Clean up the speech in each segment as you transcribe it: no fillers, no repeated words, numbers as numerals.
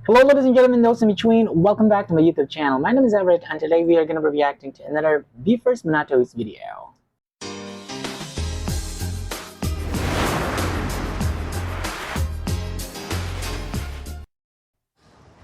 Hello ladies and gentlemen, those in between, welcome back to my YouTube channel. My name is Everett and today we are going to be reacting to another Be First MANATO's video.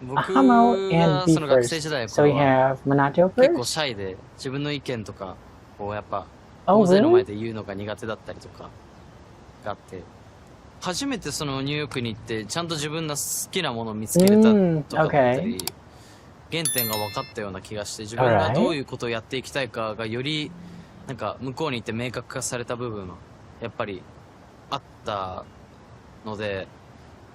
Ahamo and Be First. So we have MANATO 結構 first. シャイで自分の意見とかこうやっぱ Oh 大勢の前 really? で言うのが苦手だったりとかがあって、初めてそのニューヨークに行ってちゃんと自分の好きなものを見つけれたとかだったり、原点が分かったような気がして、自分がどういうことをやっていきたいかがよりなんか向こうに行って明確化された部分はやっぱりあったので、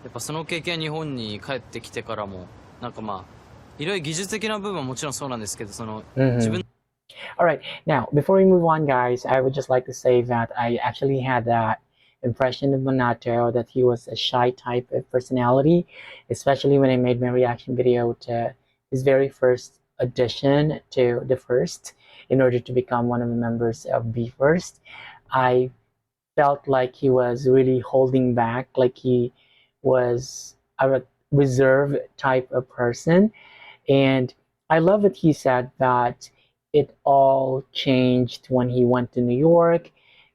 やっぱその経験は日本に帰ってきてからもなんかまあいろいろ技術的な部分はもちろんそうなんですけど、その自分 Alright, now before we move on guys, I would just like to say that I actually had that impression of MANATO that he was a shy type of personality, especially when I made my reaction video to his very first audition to the first in order to become one of the members of Be First. I felt like he was really holding back, like he was a reserved type of person. And I love that he said that it all changed when he went to New York.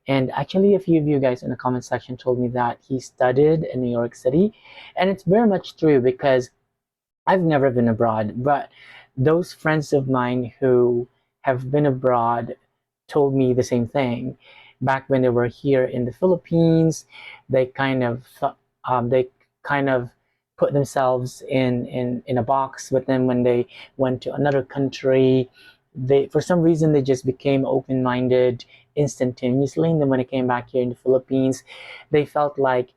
And actually, a few of you guys in the comment section told me that he studied in New York City. And it's very much true because I've never been abroad, but those friends of mine who have been abroad told me the same thing. Back when they were here in the Philippines, they kind of they kind of put themselves in a box. But then when they went to another country, they for some reason they just became open-minded instantaneously. And then when they came back here in the Philippines, they felt like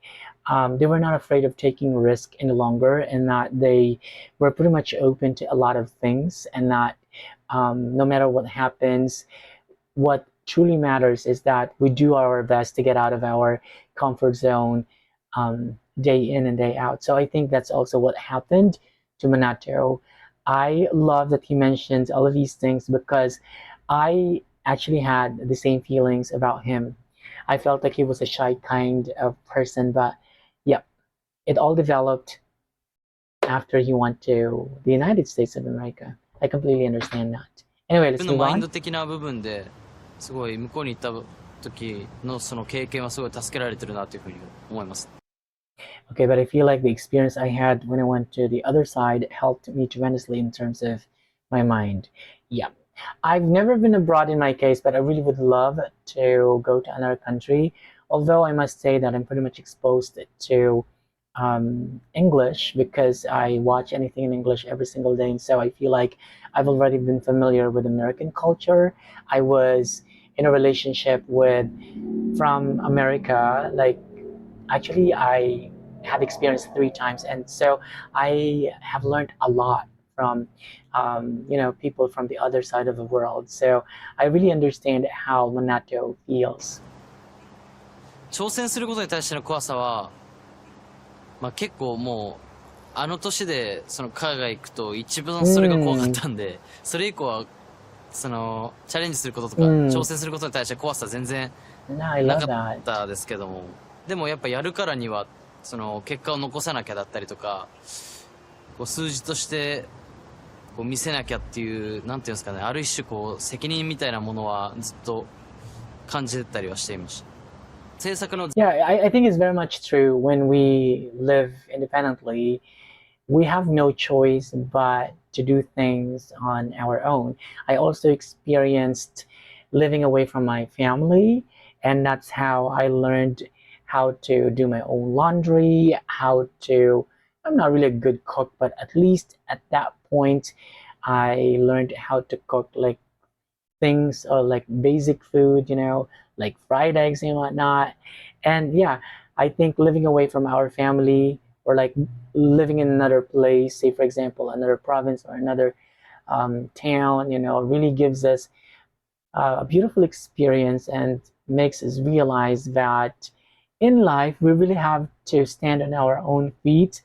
they were not afraid of taking risk any longer, and that they were pretty much open to a lot of things, and that no matter what happens, what truly matters is that we do our best to get out of our comfort zone day in and day out. So I think that's also what happened to MANATO. I love that he mentions all of these things because I actually had the same feelings about him. I felt like he was a shy kind of person, but yeah, it all developed after he went to the United States of America. I completely understand that. Anyway, 自 let's 分の move マイン on. ド的な部分ですごい向こうに行った時のその経験はすごい助けられてるなというふうに思います。 Okay, but I feel like the experience I had when I went to the other side helped me tremendously in terms of my mind. Yeah. I've never been abroad in my case, but I really would love to go to another country. Although I must say that I'm pretty much exposed to English because I watch anything in English every single day. And so I feel like I've already been familiar with American culture. I was in a relationship with from America, like actually I have experienced 3 times, and so I have learned a lot from people from the other side of the world. So I really understand how MANATO feels. 挑戦することに対しての怖さは、まあ、結構もうあの年でその海外行くと一番それが怖かったんで、それ以降はそのチャレンジすることとか挑戦することに対して怖さ全然 No, I な love か that. ったですけども、でもやっぱやるからにはその結果を残さなきゃだったりとか、こう数字としてこう見せなきゃっていう、なんていうんですかね、ある一種こう責任みたいなものはずっと感じてたりはしていました。制作の Yeah, I think it's very much true. When we live independently, we have no choice but to do things on our own. I also experienced living away from my family, and that's how I learned how to do my own laundry, how to, I'm not really a good cook, but at least at that point, I learned how to cook like things or like basic food, like fried eggs and whatnot. And yeah, I think living away from our family or like living in another place, say for example, another province or another town, really gives us a beautiful experience and makes us realize that in life we really have to stand on our own feet,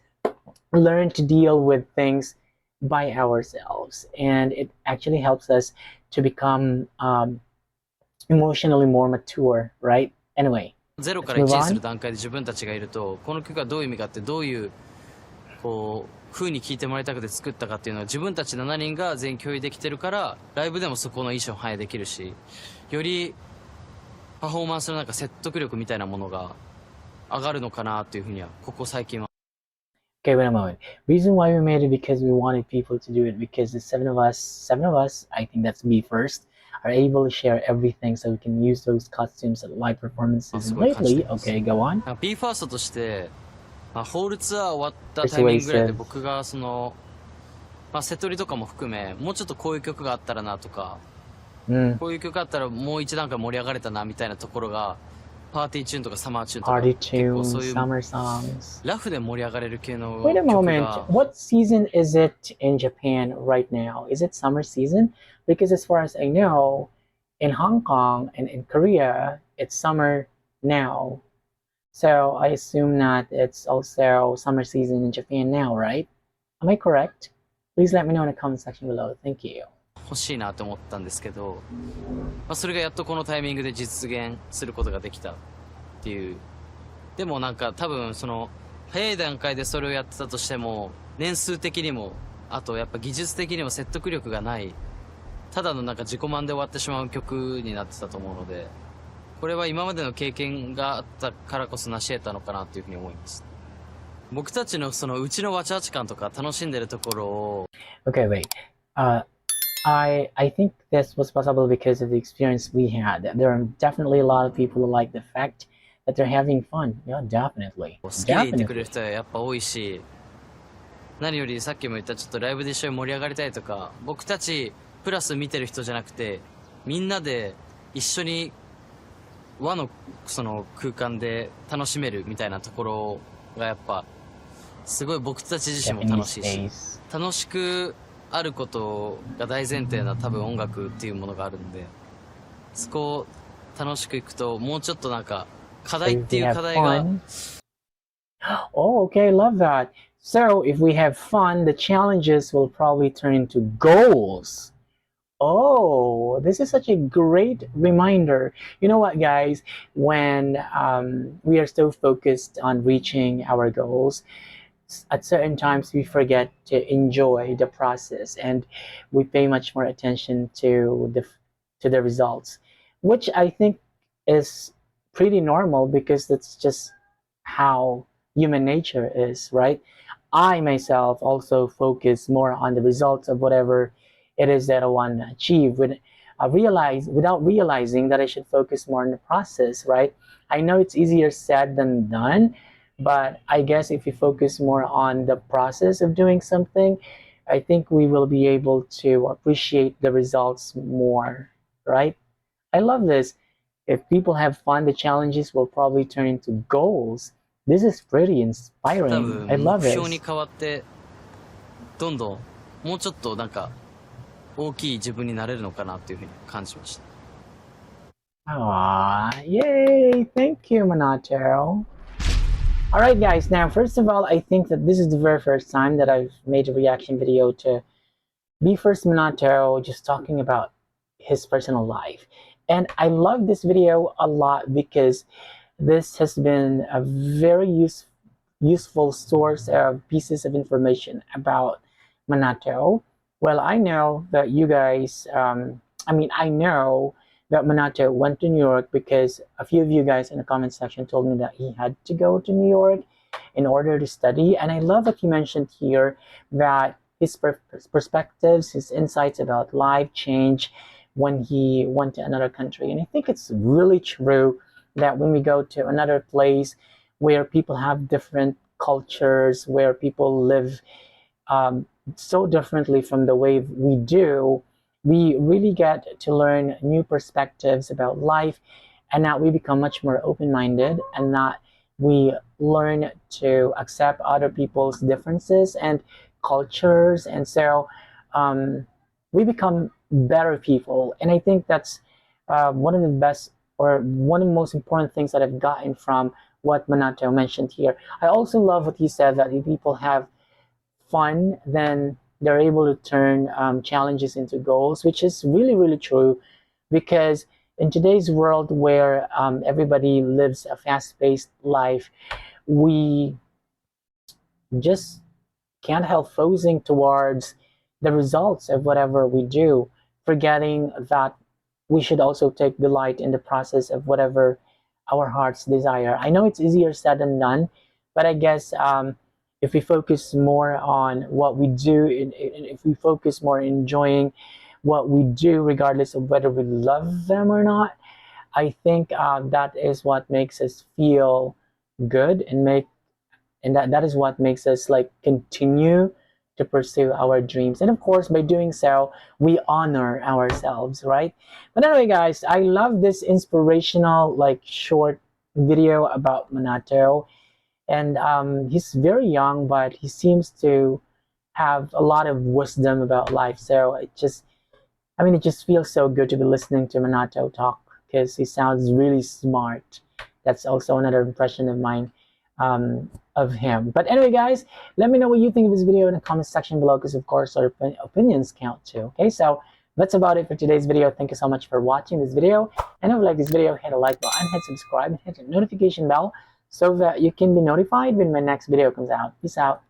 learn to deal with things by ourselves, and it actually helps us to become emotionally more mature, right? Anyway, ゼロ let's から move 1にす on. る段階で自分たちがいると、この曲がどういう意味かって、どういうこう風に聞いてもらいたくて作ったかっていうのは自分たち7人が全員共有できてるから、ライブでもそこの意思を反映できるし、よりパフォーマンスのなんか説得力みたいなものが上がるのかなっていうふうには、ここ最近は。Okay, wait a moment. Reason why we made it because we wanted people to do it because the seven of us, I think that's me first, are able to share everything so we can use those costumes at live performances. And lately, okay, go on. ビーファーストとして、ホールツアー終わったタイミングぐらいで僕がその、セトリとかも含め、もうちょっとこういう曲があったらなとか、こういう曲あったらもう一段階盛り上がれたなみたいなところが、パーティーチューンとかサマーチューンとか、結構そういう summer songs. ラフで盛り上がれる系の Wait a 曲 moment. が。What season is it in Japan right now? Is it summer season? Because as far as I know, in Hong Kong and in Korea, it's summer now. So I assume that it's also summer season in Japan now, right? Am I correct? Please let me know in the comment section below. Thank you. 欲しいなと思ったんですけど、それがやっとこのタイミングで実現することができたっていう。でもなんか多分その早い段階でそれをやってたとしても、年数的にも、あとやっぱ技術的にも説得力がない、ただのなんか自己満で終わってしまう曲になってたと思うので、これは今までの経験があったからこそ成し得たのかなっていうふうに思います。僕たちのそのうちのわちゃわち感とか楽しんでるところを。Okay, wait. I think this was possible because of the experience we had. There are definitely a lot of people who like the fact that they're having fun. Yeah, definitely. 好きでいてくれる人はやっぱ多いし、何よりさっきも言ったちょっとライブで一緒に盛り上がりたいとか、僕たちプラス見てる人じゃなくて、みんなで一緒に和のその空間で楽しめるみたいなところがやっぱすごい僕たち自身も楽しいし、楽しくあることが大前提な多分音楽っていうものがあるんで、そこを楽しくいくともうちょっとなんか課題っていう課題が。Oh, okay, love that. So if we have fun, the challenges will probably turn into goals. Oh, this is such a great reminder. You know what, guys? When we are so focused on reaching our goals, at certain times we forget to enjoy the process and we pay much more attention to the results, which I think is pretty normal because that's just how human nature is, right? I myself also focus more on the results of whatever it is that I want to achieve. Without realizing that I should focus more on the process, right? I know it's easier said than done, but I guess if you focus more on the process of doing something, I think we will be able to appreciate the results more, right? I love this. If people have fun, the challenges will probably turn into goals. This is pretty inspiring. I love it. 目標に変わってどんどんもうちょっとなんか大きい自分になれるのかなっていうふうに感じました。Aww, yay! Thank you, MANATO. Alright guys, now first of all, I think that this is the very first time that I've made a reaction video to BE:FIRST MANATO, just talking about his personal life. And I love this video a lot because this has been a very useful source of pieces of information about MANATO. Well, I know that you guys, I know that MANATO went to New York because a few of you guys in the comment section told me that he had to go to New York in order to study. And I love that you mentioned here that his perspectives, his insights about life change when he went to another country. And I think it's really true that when we go to another place where people have different cultures, where people live so differently from the way we do, we really get to learn new perspectives about life, and that we become much more open-minded, and that we learn to accept other people's differences and cultures, and so we become better people. And I think that's one of the best, or one of the most important things that I've gotten from what MANATO mentioned here. I also love what he said, that if people have fun, then they're able to turn challenges into goals, which is really, really true, because in today's world where everybody lives a fast-paced life, we just can't help focusing towards the results of whatever we do, forgetting that we should also take delight in the process of whatever our hearts desire. I know it's easier said than done, but I guess if we focus more on what we do, if we focus more on enjoying what we do, regardless of whether we love them or not, I think that is what makes us feel good, and that is what makes us like continue to pursue our dreams. And of course, by doing so, we honor ourselves, right? But anyway, guys, I love this inspirational like short video about Manato. And he's very young, but he seems to have a lot of wisdom about life. So it just feels so good to be listening to Manato talk, because he sounds really smart. That's also another impression of mine of him. But anyway, guys, let me know what you think of this video in the comment section below, because of course our opinions count too. Okay, so that's about it for today's video. Thank you so much for watching this video. And if you like this video, hit a like button, hit subscribe, and hit the notification bell so that you can be notified when my next video comes out. Peace out.